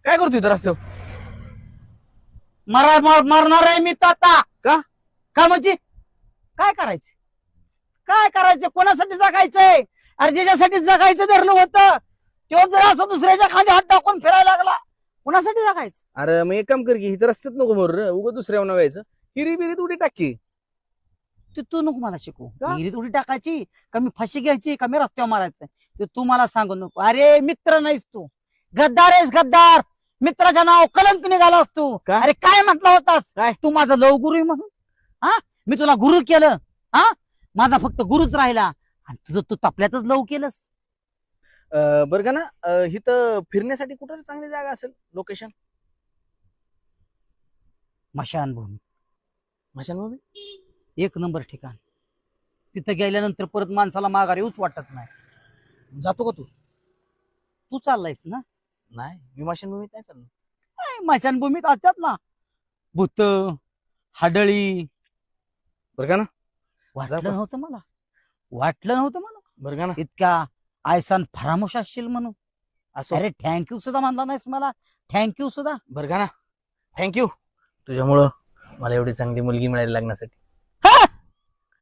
काय करतो इथं रस्त्यावर? मरणार आहे मी तर आता. का? का म्हणजे काय करायचं? काय करायचं? कोणासाठी जगायचंय? अरे ज्याच्यासाठी जगायचं धरलं होतं तो जर असं दुसऱ्याच्या खाली हात टाकून फिरायला लागला, कोणासाठी जगायचं? अरे मग एक काम कर की इथं रस्त्यात नको मरू रे, उगा दुसऱ्या व्हायचं. हिरी बिरीत उडी टाकी. तू नको मला शिकू. का? विहिरीत उडी टाकायची का मी फाशी घ्यायची का मी रस्त्यावर मारायचं ते तू मला सांगू नको. अरे मित्र नाहीस तू, गद्दार आहेस गद्दार. मित्राचं नाव कलंक निघालास तू. का? अरे काय म्हटला होतास? काय? तू माझा लव गुरु आहे म्हणून. हा, मी तुला गुरु केलं. हा, माझा फक्त गुरुच राहिला आणि तुझं तू तपल्यातच लव केलंस. बरं का ना, इथं फिरण्यासाठी कुठं चांगली जागा असेल, लोकेशन? मशानभूमी मशानभूमी. एक नंबर ठिकाण. तिथं गेल्यानंतर परत माणसाला माघार येऊच वाटत नाही. जातो का तू? तू चाललायस ना? नाही, मी मशानभूमीत नाही चाललो. काय मशानभूमीत असतात ना भूत, हाडळी. बरं का ना. वाटलं जा. नव्हतं मला, वाटलं नव्हतं मला बरं का ना. इतका आयसान फरामोश असशील म्हणून. असो. अरे थँक्यू सुद्धा मानला नाहीस मला. थँक्यू सुद्धा. बरं का ना. थँक्यू तुझ्यामुळं मला एवढी चांगली मुलगी मिळायला लागण्यासाठी.